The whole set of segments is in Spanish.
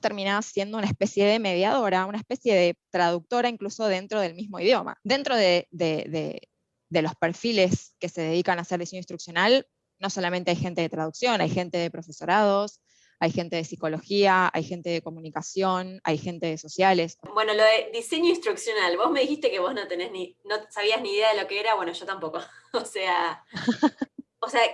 terminás siendo una especie de mediadora, una especie de traductora incluso dentro del mismo idioma. Dentro de los perfiles que se dedican a hacer diseño instruccional, no solamente hay gente de traducción, hay gente de profesorados, hay gente de psicología, hay gente de comunicación, hay gente de sociales. Bueno, lo de diseño instruccional, vos me dijiste que vos no sabías ni idea de lo que era, bueno, yo tampoco. O sea,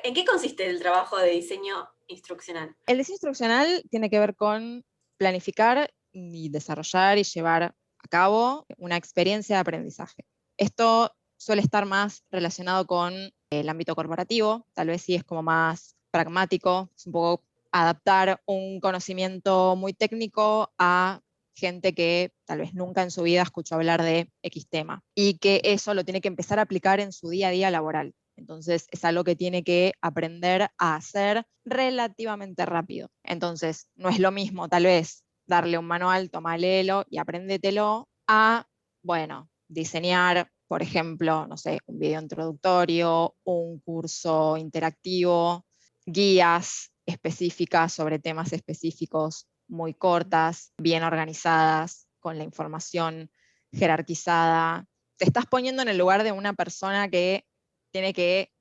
¿en qué consiste el trabajo de diseño instruccional? El diseño instruccional tiene que ver con planificar y desarrollar y llevar a cabo una experiencia de aprendizaje. Esto suele estar más relacionado con el ámbito corporativo, tal vez sí es como más pragmático, es un poco adaptar un conocimiento muy técnico a gente que tal vez nunca en su vida escuchó hablar de X tema y que eso lo tiene que empezar a aplicar en su día a día laboral. Entonces es algo que tiene que aprender a hacer relativamente rápido. Entonces no es lo mismo tal vez darle un manual, toma, léelo y apréndetelo, a, bueno, diseñar, por ejemplo, no sé, un video introductorio, un curso interactivo, guías específicas sobre temas específicos muy cortas, bien organizadas, con la información jerarquizada. Te estás poniendo en el lugar de una persona que tiene que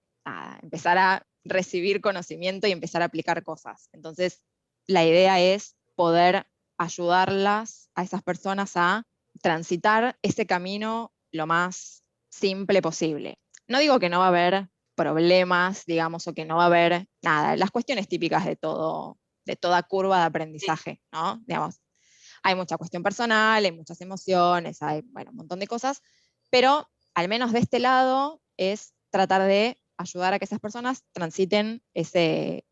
empezar a recibir conocimiento y empezar a aplicar cosas. Entonces, la idea es poder ayudarlas a esas personas a transitar ese camino lo más simple posible. No digo que no va a haber problemas, digamos, o que no va a haber nada, las cuestiones típicas de toda curva de aprendizaje, ¿no? Digamos, hay mucha cuestión personal, hay muchas emociones, hay, bueno, un montón de cosas, pero al menos de este lado es tratar de ayudar a que esas personas transiten ese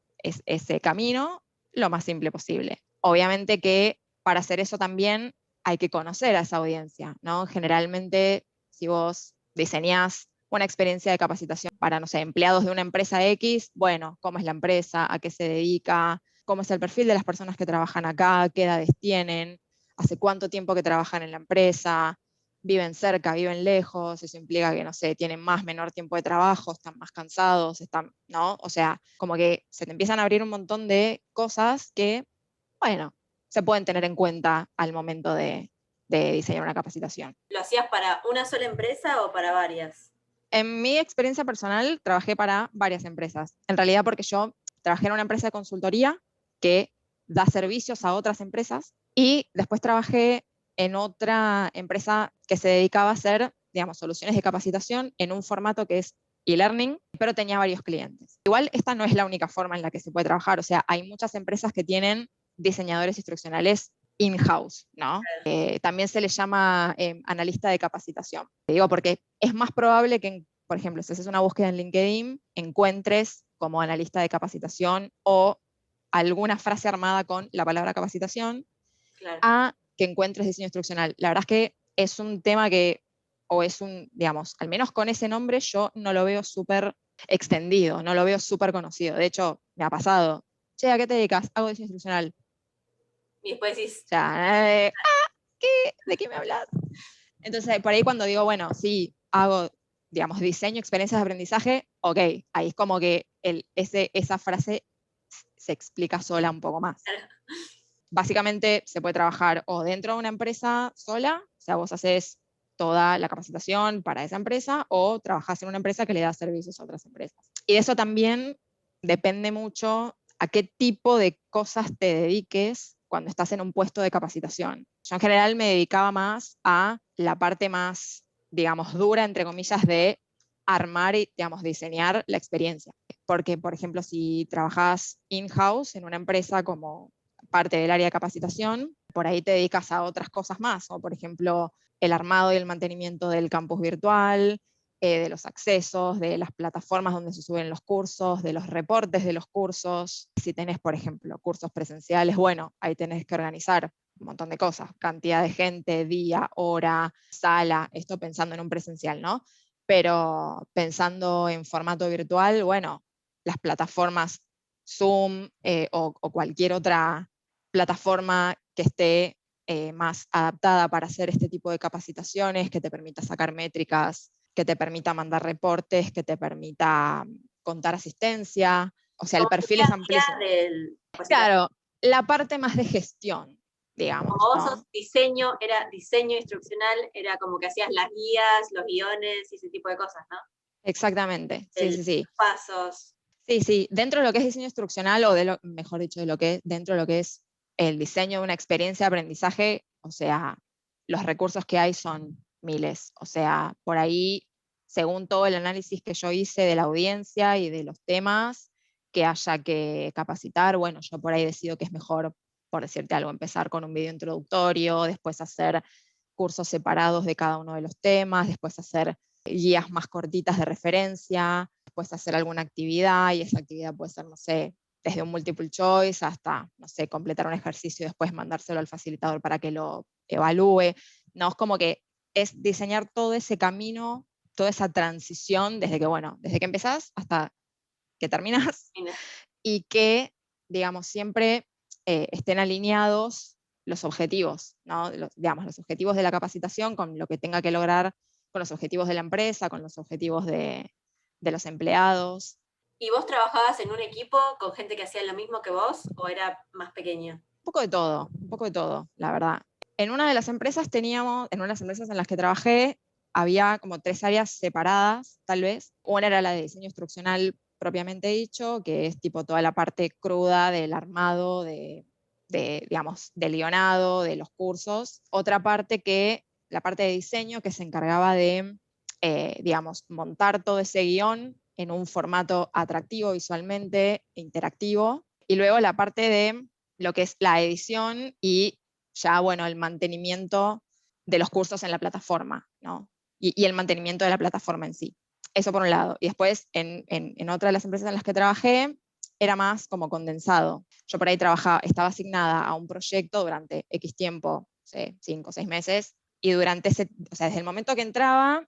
camino lo más simple posible. Obviamente que para hacer eso también hay que conocer a esa audiencia, ¿no? Generalmente, si vos diseñás una experiencia de capacitación para, no sé, empleados de una empresa X, bueno, ¿cómo es la empresa? ¿A qué se dedica? ¿Cómo es el perfil de las personas que trabajan acá? ¿Qué edades tienen? ¿Hace cuánto tiempo que trabajan en la empresa? ¿Viven cerca? ¿Viven lejos? Eso implica que, no sé, tienen más, menor tiempo de trabajo, están más cansados, están, ¿no? O sea, como que se te empiezan a abrir un montón de cosas que, bueno, se pueden tener en cuenta al momento de diseñar una capacitación. ¿Lo hacías para una sola empresa o para varias? En mi experiencia personal, trabajé para varias empresas. En realidad, porque yo trabajé en una empresa de consultoría que da servicios a otras empresas y después trabajé en otra empresa que se dedicaba a hacer, digamos, soluciones de capacitación en un formato que es e-learning, pero tenía varios clientes. Igual esta no es la única forma en la que se puede trabajar, o sea, hay muchas empresas que tienen diseñadores instruccionales in-house, ¿no? También se le llama analista de capacitación. Te digo porque es más probable que, por ejemplo, si haces una búsqueda en LinkedIn, encuentres como analista de capacitación o alguna frase armada con la palabra capacitación, Claro. a que encuentres diseño instruccional. La verdad es que es un tema que, o es un, digamos, al menos con ese nombre yo no lo veo súper extendido, no lo veo súper conocido. De hecho, me ha pasado, che, ¿a qué te dedicas? Hago diseño instruccional. Y después decís, O sea, ¿qué? ¿De qué me hablas? Entonces, por ahí cuando digo, bueno, sí, hago, digamos, diseño, experiencias de aprendizaje, ok, ahí es como que esa frase se explica sola un poco más. Básicamente se puede trabajar o dentro de una empresa sola, o sea, vos haces toda la capacitación para esa empresa, o trabajás en una empresa que le da servicios a otras empresas. Y de eso también depende mucho a qué tipo de cosas te dediques cuando estás en un puesto de capacitación. Yo en general me dedicaba más a la parte más, digamos, dura, entre comillas, de armar y, digamos, diseñar la experiencia. Porque, por ejemplo, si trabajas in-house en una empresa como parte del área de capacitación, por ahí te dedicas a otras cosas más, o por ejemplo, el armado y el mantenimiento del campus virtual, de los accesos, de las plataformas donde se suben los cursos, de los reportes de los cursos. Si tenés, por ejemplo, cursos presenciales, bueno, ahí tenés que organizar un montón de cosas, cantidad de gente, día, hora, sala, esto pensando en un presencial, ¿no? Pero pensando en formato virtual, bueno, las plataformas Zoom o cualquier otra plataforma que esté más adaptada para hacer este tipo de capacitaciones, que te permita sacar métricas, que te permita mandar reportes, que te permita contar asistencia. O sea, el como el perfil día es a día amplísimo. del capacitador. Claro, la parte más de gestión, digamos, Como vos ¿no? sos diseño, era diseño instruccional, era como que hacías las guías, los guiones y ese tipo de cosas, ¿no? Exactamente, sí, sí, sí. Los pasos. Sí, sí, dentro de lo que es diseño instruccional, o mejor dicho, de lo que es, dentro de lo que es el diseño de una experiencia de aprendizaje, o sea, los recursos que hay son miles. O sea, por ahí, según todo el análisis que yo hice de la audiencia y de los temas que haya que capacitar, bueno, yo por ahí decido que es mejor, por decirte algo, empezar con un video introductorio, después hacer cursos separados de cada uno de los temas, después hacer guías más cortitas de referencia, después hacer alguna actividad, y esa actividad puede ser, no sé, desde un multiple choice hasta, no sé, completar un ejercicio y después mandárselo al facilitador para que lo evalúe. No, es como que es diseñar todo ese camino, toda esa transición desde que, bueno, desde que empezás hasta que terminas, y que, digamos, siempre estén alineados los objetivos, ¿no? Digamos, los objetivos de la capacitación con lo que tenga que lograr, con los objetivos de la empresa, con los objetivos de los empleados. ¿Y vos trabajabas en un equipo con gente que hacía lo mismo que vos o era más pequeño? Un poco de todo, la verdad. En una de las empresas teníamos, en una de las empresas en las que trabajé, había como 3 áreas separadas, tal vez. Una era la de diseño instruccional propiamente dicho, que es tipo toda la parte cruda del armado, digamos, del guionado, de los cursos. Otra parte la parte de diseño, que se encargaba de, digamos, montar todo ese guión en un formato atractivo visualmente, interactivo. Y luego la parte de lo que es la edición y ya, bueno, el mantenimiento de los cursos en la plataforma, ¿no? Y el mantenimiento de la plataforma en sí. Eso por un lado. Y después, en otra de las empresas en las que trabajé, era más como condensado. Yo por ahí estaba asignada a un proyecto durante X tiempo, sé, 5 o 6 meses, y durante o sea, desde el momento que entraba,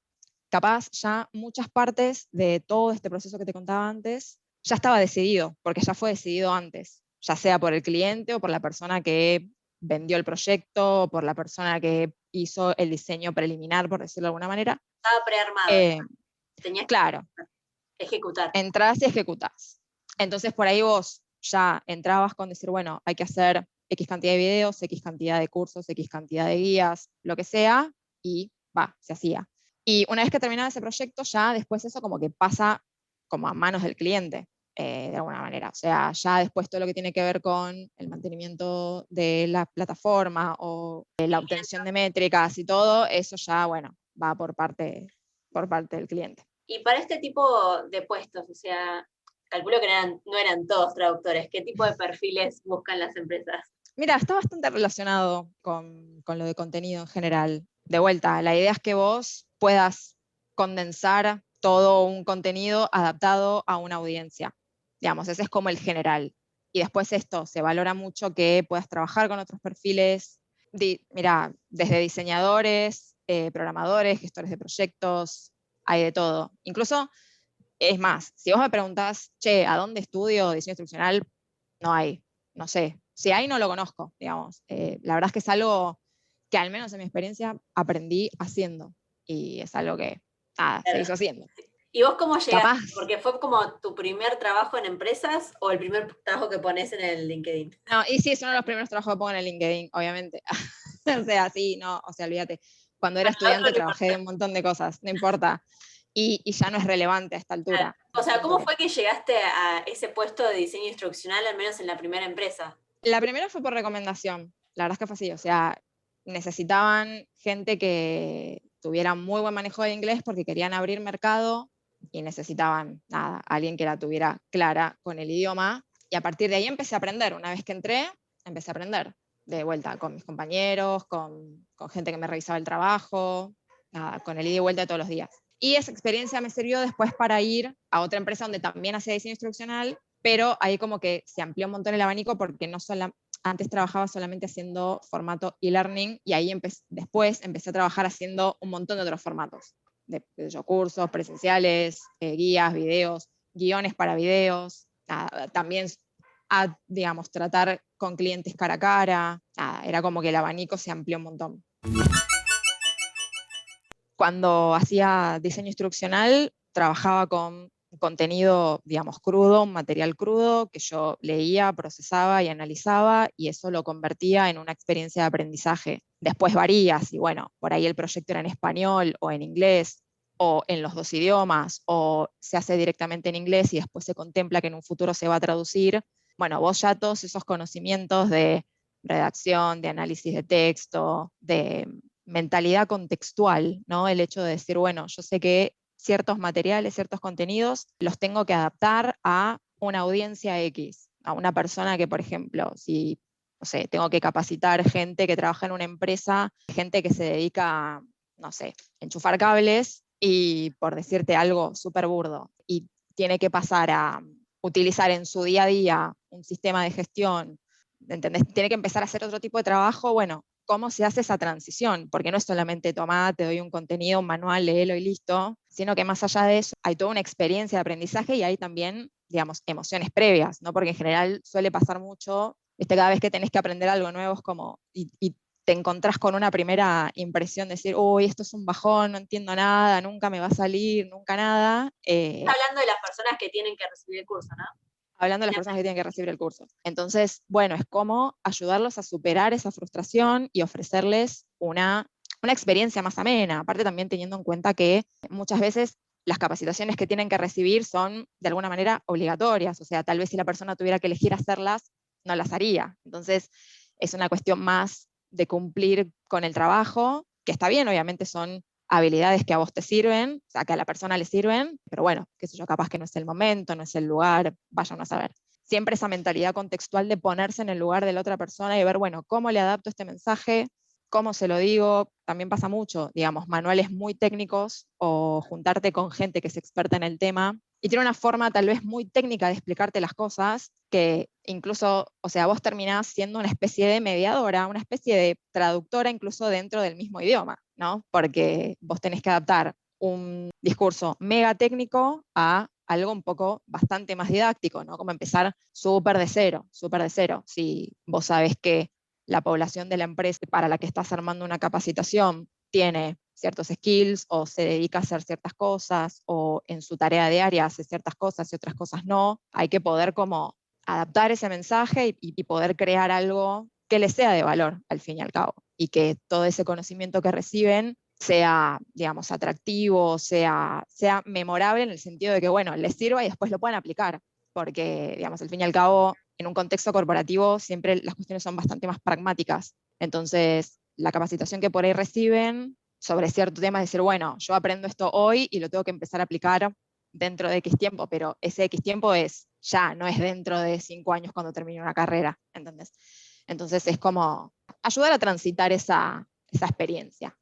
capaz ya muchas partes de todo este proceso que te contaba antes, ya estaba decidido, porque ya fue decidido antes, ya sea por el cliente o por la persona que vendió el proyecto, o por la persona que hizo el diseño preliminar, por decirlo de alguna manera. Estaba prearmado. Tenías Claro, que ejecutar. entrás y ejecutás. Entonces por ahí vos ya entrabas con decir, bueno, hay que hacer X cantidad de videos, X cantidad de cursos, X cantidad de guías, lo que sea, y va, se hacía. Y una vez que terminaba ese proyecto, ya después eso como que pasa como a manos del cliente, de alguna manera. O sea, ya después todo lo que tiene que ver con el mantenimiento de la plataforma o la obtención de métricas y todo, eso ya, bueno, va por parte del cliente. Y para este tipo de puestos, o sea, calculo que no eran todos traductores, ¿qué tipo de perfiles buscan las empresas? Mira, está bastante relacionado con lo de contenido en general. De vuelta, la idea es que vos puedas condensar todo un contenido adaptado a una audiencia. Digamos, ese es como el general. Y después esto, se valora mucho que puedas trabajar con otros perfiles. Mira, desde diseñadores, programadores, gestores de proyectos, hay de todo. Incluso, es más, si vos me preguntás, che, ¿a dónde estudio diseño instruccional? No hay, no sé. Si hay, no lo conozco, digamos. La verdad es que es algo que al menos en mi experiencia aprendí haciendo, y es algo que, nada, se hizo haciendo. ¿Y vos cómo llegaste? Capaz. Porque fue como tu primer trabajo en empresas o el primer trabajo que pones en el LinkedIn. No, y sí, es uno de los primeros trabajos que pongo en el LinkedIn, obviamente. O sea, sí, no, o sea, olvídate. Cuando era Bueno, estudiante trabajé de un montón de cosas, no importa. Y ya no es relevante a esta altura. O sea, Siento ¿cómo que fue que llegaste a ese puesto de diseño instruccional, al menos en la primera empresa? la primera fue por recomendación, la verdad es que fue así, o sea, necesitaban gente que tuviera muy buen manejo de inglés porque querían abrir mercado y necesitaban, nada, alguien que la tuviera clara con el idioma, y a partir de ahí empecé a aprender. Una vez que entré, empecé a aprender de vuelta con mis compañeros, con gente que me revisaba el trabajo, nada, con el ida y vuelta de todos los días. Y esa experiencia me sirvió después para ir a otra empresa donde también hacía diseño instruccional, pero ahí como que se amplió un montón el abanico porque antes trabajaba solamente haciendo formato e-learning, y ahí después empecé a trabajar haciendo un montón de otros formatos, de cursos presenciales, guías, videos, guiones para videos, también digamos, tratar con clientes cara a cara, era como que el abanico se amplió un montón. Cuando hacía diseño instruccional, trabajaba con contenido, digamos, crudo, un material crudo que yo leía, procesaba y analizaba, y eso lo convertía en una experiencia de aprendizaje. Después varía si, bueno, por ahí el proyecto era en español o en inglés, o en los dos idiomas, o se hace directamente en inglés y después se contempla que en un futuro se va a traducir. Bueno, vos ya todos esos conocimientos de redacción, de análisis de texto, de mentalidad contextual, ¿no? El hecho de decir, bueno, yo sé que ciertos materiales, ciertos contenidos, los tengo que adaptar a una audiencia X, a una persona que, por ejemplo, si, no sé, tengo que capacitar gente que trabaja en una empresa, gente que se dedica a, no sé, enchufar cables y, por decirte algo súper burdo, y tiene que pasar a utilizar en su día a día un sistema de gestión, ¿entendés? Tiene que empezar a hacer otro tipo de trabajo, bueno, ¿cómo se hace esa transición? Porque no es solamente tomar, te doy un contenido, un manual, léelo y listo, sino que más allá de eso hay toda una experiencia de aprendizaje y hay también, digamos, emociones previas, ¿no? Porque en general suele pasar mucho, ¿viste? Cada vez que tenés que aprender algo nuevo es como, y te encontrás con una primera impresión de decir, uy, esto es un bajón, no entiendo nada, nunca me va a salir, nunca nada. Hablando de las personas que tienen que recibir el curso, ¿no? Hablando de las personas que tienen que recibir el curso. Entonces, bueno, es como ayudarlos a superar esa frustración y ofrecerles una experiencia más amena, aparte también teniendo en cuenta que muchas veces las capacitaciones que tienen que recibir son de alguna manera obligatorias, o sea, tal vez si la persona tuviera que elegir hacerlas, no las haría. Entonces, es una cuestión más de cumplir con el trabajo, que está bien, obviamente son habilidades que a vos te sirven, o sea, que a la persona le sirven, pero bueno, qué sé yo, capaz que no es el momento, no es el lugar, vayan a saber. Siempre esa mentalidad contextual de ponerse en el lugar de la otra persona y ver, bueno, cómo le adapto este mensaje, cómo se lo digo, también pasa mucho, digamos, manuales muy técnicos o juntarte con gente que es experta en el tema y tiene una forma tal vez muy técnica de explicarte las cosas que incluso, o sea, vos terminás siendo una especie de mediadora, una especie de traductora incluso dentro del mismo idioma, ¿no? Porque vos tenés que adaptar un discurso mega técnico a algo un poco bastante más didáctico, ¿no? Como empezar súper de cero, súper de cero. Si vos sabés que la población de la empresa para la que estás armando una capacitación tiene ciertos skills o se dedica a hacer ciertas cosas o en su tarea diaria hace ciertas cosas y otras cosas no, hay que poder como adaptar ese mensaje y poder crear algo que les sea de valor al fin y al cabo y que todo ese conocimiento que reciben sea, digamos, atractivo, sea memorable en el sentido de que, bueno, les sirva y después lo puedan aplicar, porque, digamos, al fin y al cabo, en un contexto corporativo siempre las cuestiones son bastante más pragmáticas. Entonces, la capacitación que por ahí reciben sobre cierto tema es decir, bueno, yo aprendo esto hoy y lo tengo que empezar a aplicar dentro de X tiempo, pero ese X tiempo es ya, no es dentro de 5 años cuando termine una carrera, ¿entendés? Entonces es como ayudar a transitar esa experiencia.